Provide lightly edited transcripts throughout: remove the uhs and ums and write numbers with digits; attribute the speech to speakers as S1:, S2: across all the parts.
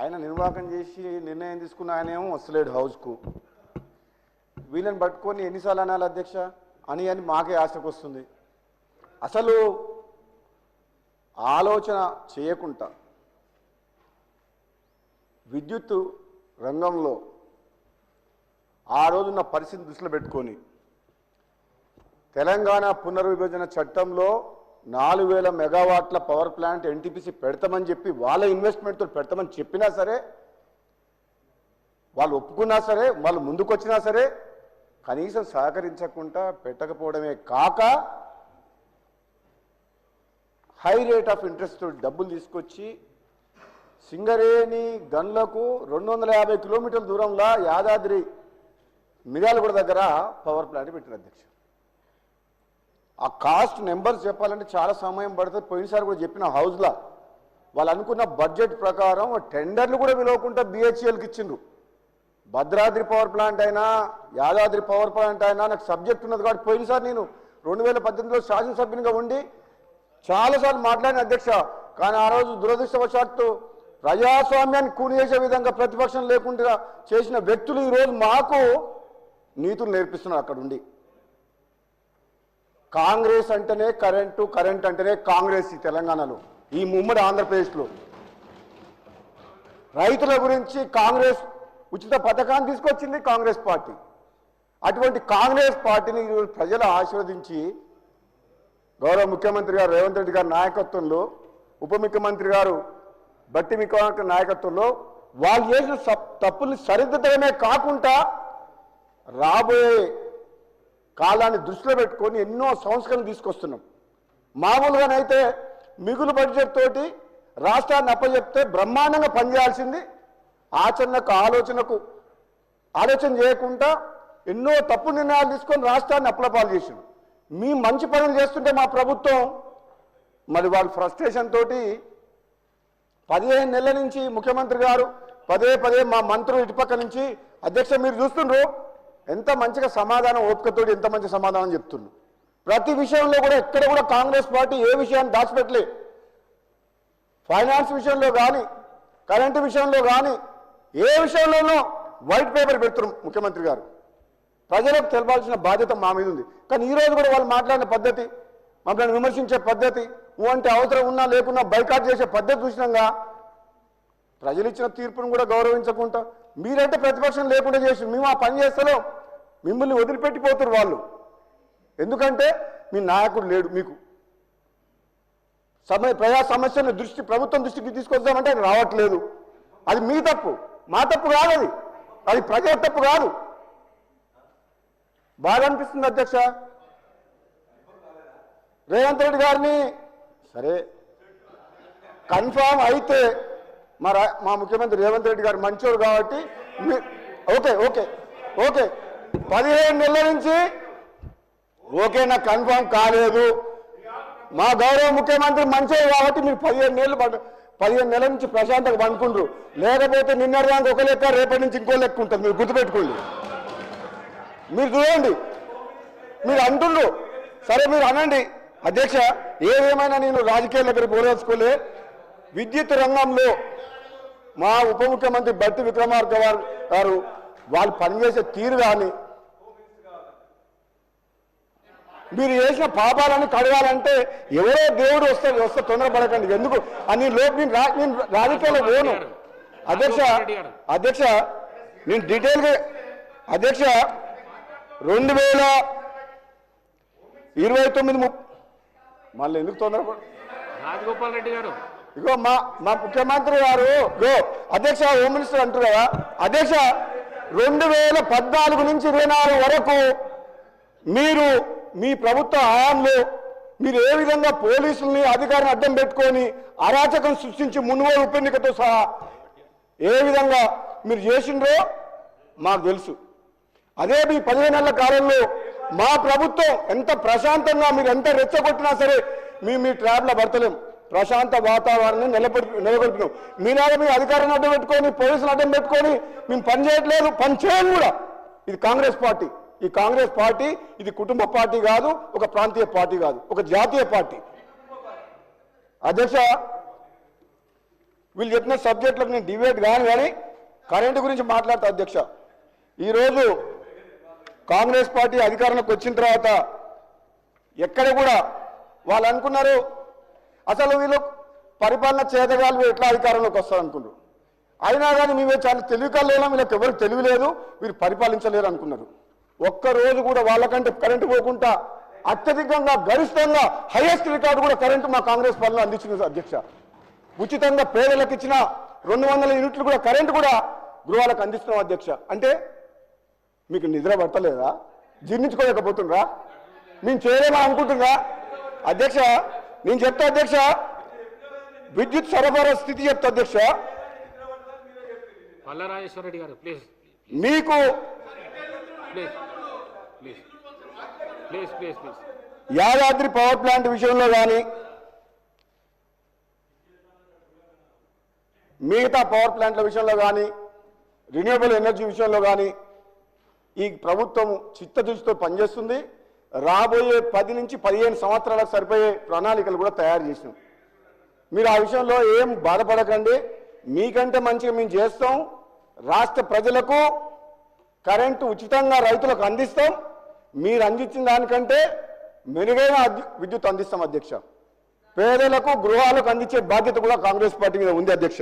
S1: ఆయన నిర్వాహకం చేసి నిర్ణయం తీసుకున్న ఆయనేమో వస్తలేడు హౌస్కు. వీళ్ళని పట్టుకొని ఎన్నిసార్లు అనాలి అధ్యక్ష అని మాకే ఆశకు వస్తుంది. అసలు ఆలోచన చేయకుండా విద్యుత్ రంగంలో ఆ రోజున్న పరిస్థితి దృష్టిలో పెట్టుకొని తెలంగాణ పునర్విభజన చట్టంలో 4000 మెగావాట్ల పవర్ ప్లాంట్ ఎన్టీపీసీ పెడతామని చెప్పి వాళ్ళ ఇన్వెస్ట్మెంట్తో పెడతామని చెప్పినా సరే, వాళ్ళు ఒప్పుకున్నా సరే, వాళ్ళు ముందుకొచ్చినా సరే కనీసం సహకరించకుండా పెట్టకపోవడమే కాక హై రేట్ ఆఫ్ ఇంట్రెస్ట్ డబ్బులు తీసుకొచ్చి సింగరేణి గన్లకు 250 కిలోమీటర్ల దూరంలో యాదాద్రి మిర్యాలగూడ దగ్గర పవర్ ప్లాంట్ పెట్టిన అధ్యక్ష. ఆ కాస్ట్ నెంబర్స్ చెప్పాలంటే చాలా సమయం పడుతుంది. పోయినసారి కూడా చెప్పిన హౌస్లో వాళ్ళు అనుకున్న బడ్జెట్ ప్రకారం టెండర్లు కూడా విలువకుండా బిహెచ్ఎల్కి ఇచ్చిండ్రు. భద్రాద్రి పవర్ ప్లాంట్ అయినా యాదాద్రి పవర్ ప్లాంట్ అయినా నాకు సబ్జెక్ట్ ఉన్నది కాబట్టి పోయినసారి నేను 2018లో శాసనసభ్యునిగా ఉండి చాలాసార్లు మాట్లాడిన అధ్యక్ష. కానీ ఆ రోజు దురదృష్టవశాత్తు ప్రజాస్వామ్యాన్ని కూని చేసే విధంగా ప్రతిపక్షం లేకుండా చేసిన వ్యక్తులు ఈరోజు మాకు నీతులు నేర్పిస్తున్నారు అక్కడ ఉండి. కాంగ్రెస్ అంటేనే కరెంటు, కరెంట్ అంటేనే కాంగ్రెస్ ఈ తెలంగాణలో, ఈ ఉమ్మడి ఆంధ్రప్రదేశ్లో. రైతుల గురించి కాంగ్రెస్ ఉచిత పథకాన్ని తీసుకొచ్చింది కాంగ్రెస్ పార్టీ. అటువంటి కాంగ్రెస్ పార్టీని ఈరోజు ప్రజలు ఆశీర్వదించి గౌరవ ముఖ్యమంత్రి గారు రేవంత్ రెడ్డి గారి నాయకత్వంలో, ఉప ముఖ్యమంత్రి గారు బట్టి విక్రమార్క నాయకత్వంలో వాళ్ళు చేసిన తప్పుల్ని సరిదిద్దడమే కాకుండా రాబోయే కాలాన్ని దృష్టిలో పెట్టుకొని ఎన్నో సంస్కరణలు తీసుకొస్తున్నాం. మామూలుగానైతే మిగులు బడ్జెట్ తోటి రాష్ట్రాన్ని అప్పచెప్తే బ్రహ్మాండంగా పనిచేయాల్సింది ఆలోచన చేయకుండా ఎన్నో తప్పు నిర్ణయాలు తీసుకొని రాష్ట్రాన్ని అప్పులపాలు చేసింది. మీ మంచి పనులు చేస్తుంటే మా ప్రభుత్వం మరి వాళ్ళ ఫ్రస్ట్రేషన్ తోటి 15 నెలల నుంచి ముఖ్యమంత్రి గారు పదే మా మంత్రులు ఇటుపక్క నుంచి అధ్యక్ష మీరు చూస్తుండ్రు ఎంత మంచిగా సమాధానం ఓపికతోటి ఎంత మంచి సమాధానం చెప్తున్నారు. ప్రతి విషయంలో కూడా ఎక్కడ కూడా కాంగ్రెస్ పార్టీ ఏ విషయాన్ని దాచిపెట్టలే. ఫైనాన్స్ విషయంలో కానీ, కరెంటు విషయంలో కానీ, ఏ విషయంలోనూ వైట్ పేపర్ పెడుతున్నారు ముఖ్యమంత్రి గారు. ప్రజలకు తెలపాల్సిన బాధ్యత మా మీద ఉంది. కానీ ఈరోజు కూడా వాళ్ళు మాట్లాడిన పద్ధతి, మమ్మల్ని విమర్శించే పద్ధతి, అంటే అవసరం ఉన్నా లేకున్నా బైకాట్ చేసే పద్ధతి చూసినాగా ప్రజలు ఇచ్చిన తీర్పును కూడా గౌరవించకుండా మీరంటే ప్రతిపక్షం లేకుండా చేసి మేము ఆ పని చేస్తలేం, మిమ్మల్ని వదిలిపెట్టిపోతున్నారు వాళ్ళు. ఎందుకంటే మీ నాయకుడు లేడు. మీకు ప్రజా సమస్యలను ప్రభుత్వం దృష్టికి తీసుకొద్దామంటే అది రావట్లేదు. అది మీ తప్పు, మా తప్పు కాదు, అది ప్రజల తప్పు కాదు. బాగా అనిపిస్తుంది అధ్యక్ష. రేవంత్ రెడ్డి గారిని సరే కన్ఫామ్ అయితే మా ముఖ్యమంత్రి రేవంత్ రెడ్డి గారు మంచోడు కాబట్టి ఓకే 15 నెలల నుంచి ఓకే నాకు కన్ఫామ్ కాలేదు. మా గౌరవ ముఖ్యమంత్రి మంచోడు కాబట్టి మీరు 15 నెలల నుంచి ప్రశాంతంగా పండుకుంటారు. లేకపోతే నిన్నటిదానికి ఒక లెక్క, రేపటి నుంచి ఇంకో లెక్క ఉంటుంది. మీరు గుర్తుపెట్టుకోండి. మీరు చూడండి, మీరు అంటుండ్రు సరే మీరు అనండి అధ్యక్ష. ఏదేమైనా నేను రాజకీయాల దగ్గర పోరాడుకోలే. విద్యుత్ రంగంలో మా ఉప ముఖ్యమంత్రి బట్టి విక్రమార్క గారు వాళ్ళు పనిచేసే తీరు కానీ మీరు చేసిన పాపాలను కడగాలంటే ఎవరో దేవుడు వస్తే తొందరపడకండి. ఎందుకు అని నేను రాజకీయాల్లో పోను అధ్యక్ష. నేను డీటెయిల్గా అధ్యక్ష 2029 మళ్ళీ ఎందుకు తొందరపడ
S2: రాజగోపాల్ రెడ్డి గారు
S1: ఇగో మా ముఖ్యమంత్రి గారు అధ్యక్ష హోమ్ మినిస్టర్ అంటారు కదా అధ్యక్ష 2014 నుంచి 24 వరకు మీరు మీ ప్రభుత్వ హయాంలో మీరు ఏ విధంగా పోలీసుల్ని అధికారిని అడ్డం పెట్టుకొని అరాచకం సృష్టించి మున్గోలు ఉప ఎన్నికతో సహా ఏ విధంగా మీరు చేసిండ్రో మాకు తెలుసు. అదే మీ 15 నెలల కాలంలో మా ప్రభుత్వం ఎంత ప్రశాంతంగా మీరు ఎంత రెచ్చగొట్టినా సరే మీ ట్రాప్లో పడతలేం. ప్రశాంత వాతావరణాన్ని నిలబెడుతున్నాం. మీలాగా మీ అధికారాన్ని అడ్డం పెట్టుకొని పోలీసులు అడ్డం పెట్టుకొని మేము పని చేయట్లేదు, పని చేయం కూడా. ఇది కాంగ్రెస్ పార్టీ. ఈ కాంగ్రెస్ పార్టీ ఇది కుటుంబ పార్టీ కాదు, ఒక ప్రాంతీయ పార్టీ కాదు, ఒక జాతీయ పార్టీ. అధ్యక్ష వీళ్ళు చెప్పిన సబ్జెక్టులకు నేను డిబేట్ కానీ కరెంటు గురించి మాట్లాడతా అధ్యక్ష. ఈరోజు కాంగ్రెస్ పార్టీ అధికారంలోకి వచ్చిన తర్వాత ఎక్కడ కూడా వాళ్ళు అనుకున్నారు అసలు వీళ్ళు పరిపాలన చేతగాలు ఎట్లా అధికారంలోకి వస్తారు అనుకున్నారు. అయినా కానీ మేమే చాలా తెలివి కల్లేనా, వీళ్ళకి ఎవరికి తెలివి లేదు, వీరు పరిపాలించలేరు అనుకున్నారు. ఒక్కరోజు కూడా వాళ్ళకంటే కరెంటు పోకుండా అత్యధికంగా గరిష్టంగా హైయెస్ట్ రికార్డు కూడా కరెంటు మా కాంగ్రెస్ పాలన అందించింది అధ్యక్ష. ఉచితంగా పేదలకు ఇచ్చిన 200 యూనిట్లు కూడా కరెంటు కూడా గృహాలకు అందిస్తున్నాం అధ్యక్ష. అంటే మీకు నిద్ర పట్టలేదా? జీర్ణించుకోలేకపోతుండ్రా? మేము చేయలేమా అనుకుంటుందా అధ్యక్ష? నేను చెప్తా అధ్యక్ష, విద్యుత్ సరఫరా స్థితి చెప్తా అధ్యక్ష.
S2: పల్లరాజేశ్వరరెడ్డి గారు ప్లీజ్
S1: మీకు
S2: please please please please please
S1: Yadadri power plant విషయంలో కానీ మిగతా పవర్ ప్లాంట్ల విషయంలో కానీ రిన్యూవబుల్ ఎనర్జీ విషయంలో కానీ ఈ ప్రభుత్వం చిత్తదృష్టితో పనిచేస్తుంది. రాబోయే 10 నుంచి 15 సంవత్సరాలకు సరిపోయే ప్రణాళికలు కూడా తయారు చేసినాం. మీరు ఆ విషయంలో ఏం బాధపడకండి, మీకంటే మంచిగా మేము చేస్తాం. రాష్ట్ర ప్రజలకు కరెంటు ఉచితంగా రైతులకు అందిస్తాం. మీరు అందించిన దానికంటే మెరుగైన విద్యుత్ అందిస్తాం అధ్యక్ష. పేదలకు గృహాలకు అందించే బాధ్యత కూడా కాంగ్రెస్ పార్టీ మీద ఉంది అధ్యక్ష.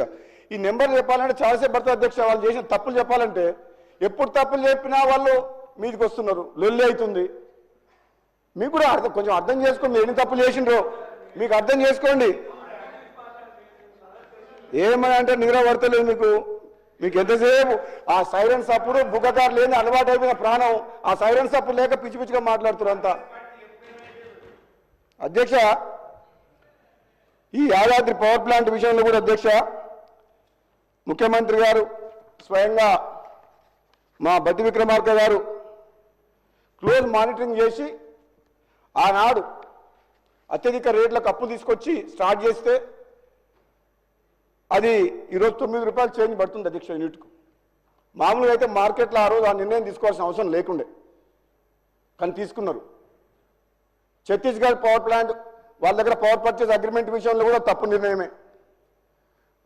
S1: ఈ నెంబర్ చెప్పాలంటే చాలాసేపు పడుతుంది అధ్యక్ష. వాళ్ళు చేసిన తప్పులు చెప్పాలంటే ఎప్పుడు తప్పులు చెప్పినా వాళ్ళు మీదకి వస్తున్నారు, లొల్లి అవుతుంది. మీకు కూడా కొంచెం అర్థం చేసుకోండి, ఎన్ని తప్పులు చేసిండ్రో మీకు అర్థం చేసుకోండి. ఏమని అంటే నిద్ర పడతలేదు మీకు ఎంతసేపు ఆ సైరన్స్ అప్పుడు బుగ్గకారు లేని అలవాటు అయిపోయిన ప్రాణం, ఆ సైరన్స్ అప్పుడు లేక పిచ్చి పిచ్చిగా మాట్లాడుతున్నారు అంతా అధ్యక్ష. ఈ యాదాద్రి పవర్ ప్లాంట్ విషయంలో కూడా అధ్యక్ష, ముఖ్యమంత్రి గారు స్వయంగా మా బట్టి విక్రమార్క గారు క్లోజ్ మానిటరింగ్ చేసి ఆనాడు అత్యధిక రేట్లకు అప్పు తీసుకొచ్చి స్టార్ట్ చేస్తే అది ఈరోజు 9 రూపాయలు చేంజ్ పడుతుంది అధ్యక్ష యూనిట్కు. మామూలుగా అయితే మార్కెట్లో ఆ రోజు ఆ నిర్ణయం తీసుకోవాల్సిన అవసరం లేకుండే, కానీ తీసుకున్నారు. ఛత్తీస్గఢ్ పవర్ ప్లాంట్ వాళ్ళ దగ్గర పవర్ పర్చేజ్ అగ్రిమెంట్ విషయంలో కూడా తప్పు నిర్ణయమే.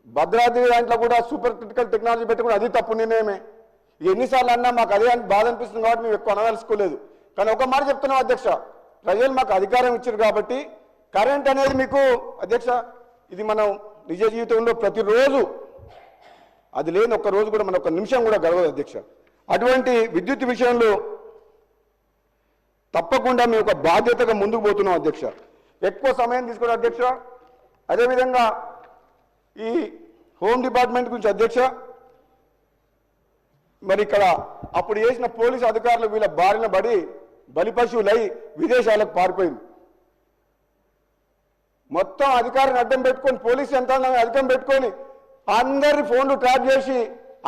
S1: భద్రాద్రి దాంట్లో కూడా సూపర్ క్రిటికల్ టెక్నాలజీ పెట్టి కూడా అది తప్పు నిర్ణయమే. ఎన్నిసార్లు అన్నా మాకు అదే బాధ అనిపిస్తుంది కాబట్టి మేము ఎక్కువ అనదలుచుకోలేదు. కానీ ఒక మాట చెప్తున్నాం అధ్యక్ష, ప్రజలు మాకు అధికారం ఇచ్చారు కాబట్టి కరెంట్ అనేది మీకు అధ్యక్ష ఇది మనం నిజ జీవితంలో ప్రతిరోజు అది లేని ఒక్క రోజు కూడా మన ఒక్క నిమిషం కూడా గడవదు అధ్యక్ష. అటువంటి విద్యుత్ విషయంలో తప్పకుండా మేము ఒక బాధ్యతగా ముందుకు పోతున్నాం అధ్యక్ష. ఎక్కువ సమయం తీసుకోవడం అధ్యక్ష. అదేవిధంగా ఈ హోమ్ డిపార్ట్మెంట్ గురించి అధ్యక్ష, మరి ఇక్కడ అప్పుడు చేసిన పోలీసు అధికారులు వీళ్ళ బారిన పడి బలిపశువులై విదేశాలకు పారిపోయింది. మొత్తం అధికారిని అడ్డం పెట్టుకొని పోలీసు యంత్రాంగాన్ని అధికం పెట్టుకొని అందరి ఫోన్లు ట్రాప్ చేసి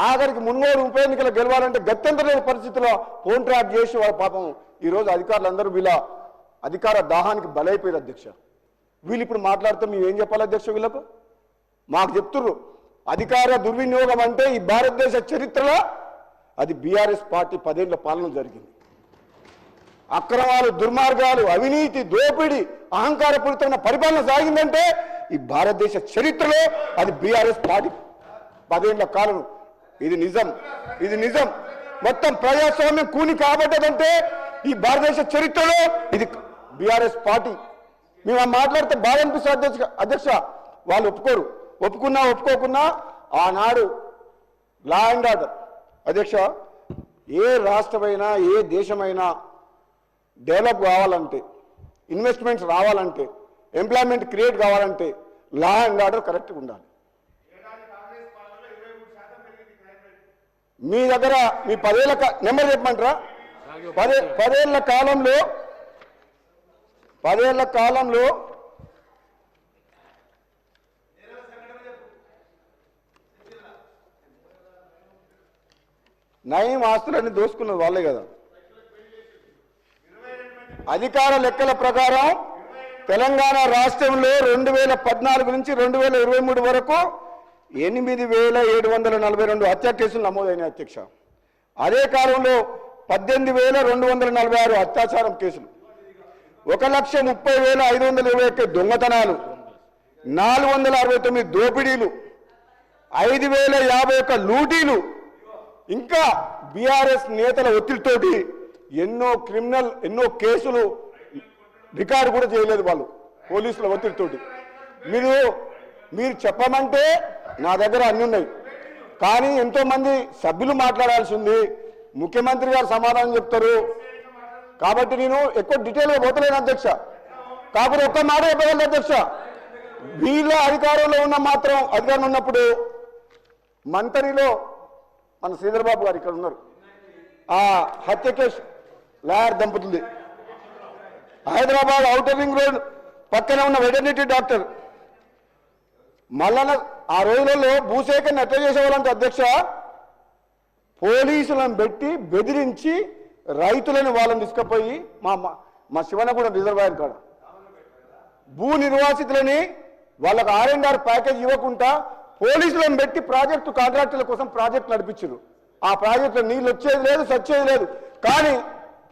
S1: ఆఖరికి మున్గోడు ఉప ఎన్నికలు గెలవాలంటే గత్యంతరలేని పరిస్థితుల్లో ఫోన్ ట్రాప్ చేసి వాళ్ళ పాపం ఈరోజు అధికారులందరూ వీళ్ళ అధికార దాహానికి బలైపోయారు అధ్యక్ష. వీళ్ళు ఇప్పుడు మాట్లాడితే మేము ఏం చెప్పాలి అధ్యక్ష? వీళ్ళకు మాకు చెప్తుర్రు అధికార దుర్వినియోగం అంటే ఈ భారతదేశ చరిత్రలో అది బీఆర్ఎస్ పార్టీ 10 ఏళ్ల పాలన జరిగింది. అక్రమాలు, దుర్మార్గాలు, అవినీతి, దోపిడీ, అహంకారపూరితమైన పరిపాలన సాగిందంటే ఈ భారతదేశ చరిత్రలో అది బీఆర్ఎస్ పార్టీ 10 ఏళ్ల కాలం. ఇది నిజం, ఇది నిజం. మొత్తం ప్రజాస్వామ్యం కూని కాబట్టదంటే ఈ భారతదేశ చరిత్రలో ఇది బీఆర్ఎస్ పార్టీ. మేము మాట్లాడితే బాగా అనిపిస్తుంది అధ్యక్ష. వాళ్ళు ఒప్పుకోరు, ఒప్పుకున్నా ఒప్పుకోకున్నా ఆనాడు లా అండ్ ఆర్డర్ అధ్యక్ష, ఏ రాష్ట్రమైనా ఏ దేశమైనా డెవలప్ కావాలంటే, ఇన్వెస్ట్మెంట్స్ రావాలంటే, ఎంప్లాయ్మెంట్ క్రియేట్ కావాలంటే లా అండ్ ఆర్డర్ కరెక్ట్గా ఉండాలి. మీ దగ్గర మీ 10 ఏళ్ల నెంబర్ చెప్పమంటారా? 10 ఏళ్ల కాలంలో నయం ఆస్తులన్నీ దోసుకున్నది వాళ్ళే కదా. అధికార లెక్కల ప్రకారం తెలంగాణ రాష్ట్రంలో 2014 నుంచి 2023 వరకు 8,742 హత్య కేసులు నమోదైన అధ్యక్ష. అదే కాలంలో 18,246 అత్యాచారం కేసులు, 1,30,521 దొంగతనాలు, 469 దోపిడీలు, 5,051 లూటీలు, ఇంకా బీఆర్ఎస్ నేతల ఒత్తిడితోటి ఎన్నో కేసులు రికార్డు కూడా చేయలేదు వాళ్ళు పోలీసుల ఒత్తిడితోటి. మీరు చెప్పమంటే నా దగ్గర అన్ని ఉన్నాయి, కానీ ఎంతో మంది సభ్యులు మాట్లాడాల్సి ఉంది, ముఖ్యమంత్రి గారు సమాధానం చెప్తారు. కాబట్టి నేను ఎక్కువ డీటెయిల్గా పోతలేను అధ్యక్ష. కాకపోతే ఒక్క మాట చెప్పగలను అధ్యక్ష, వీళ్ళ అధికారంలో అధికారం ఉన్నప్పుడు మంత్రిలో మన శ్రీధర్ బాబు గారు ఇక్కడ ఉన్నారు, ఆ హత్య కేసు లాయర్ దంపతులది, హైదరాబాద్ ఔటర్ రింగ్ రోడ్ పక్కన ఉన్న వెటర్నిటీ డాక్టర్ మల్లన్న ఆ రోజులలో భూసేకరణ ఎట్లా చేసేవాళ్ళంటే అధ్యక్ష, పోలీసులను పెట్టి బెదిరించి రైతులను వాళ్ళని తీసుకుపోయి మా శివనగూడ రిజర్వాయర్ కాడ భూ నిర్వాసితులని వాళ్ళకు R&R ప్యాకేజ్ ఇవ్వకుండా పోలీసులను పెట్టి కాంట్రాక్టుల కోసం ప్రాజెక్టు నడిపించారు. ఆ ప్రాజెక్టులో నీళ్ళు వచ్చేది లేదు, సచ్చేది లేదు, కానీ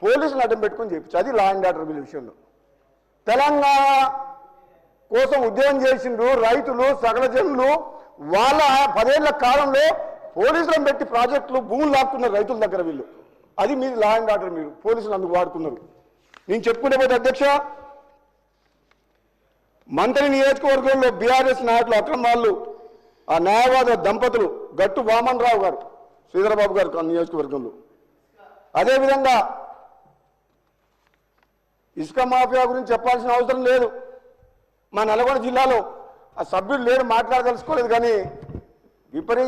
S1: పోలీసులు అడ్డం పెట్టుకొని చేయించారు. అది లా అండ్ ఆర్డర్ విషయంలో. తెలంగాణ కోసం ఉద్యమం చేసిండ్రు రైతులు, సకల జనులు. వాళ్ళ 10 ఏళ్ల కాలంలో పోలీసులను పెట్టి ప్రాజెక్టులు భూములు లాక్కున్నారు రైతుల దగ్గర వీళ్ళు. అది మీది లా అండ్ ఆర్డర్, మీరు పోలీసులు అందుకు వాడుకున్నారు. నేను చెప్పుకునే పోతే అధ్యక్ష, మంత్రి నియోజకవర్గంలో బీఆర్ఎస్ నాయకులు అక్రమాలు, ఆ న్యాయవాద దంపతులు గట్టు వామన్ రావు గారు శ్రీధరబాబు గారు నియోజకవర్గంలో. అదేవిధంగా ఇసుక మాఫియా గురించి చెప్పాల్సిన అవసరం లేదు. మా నల్గొండ జిల్లాలో ఆ సభ్యులు లేరు, మాట్లాడదలుచుకోలేదు, కానీ విపరీత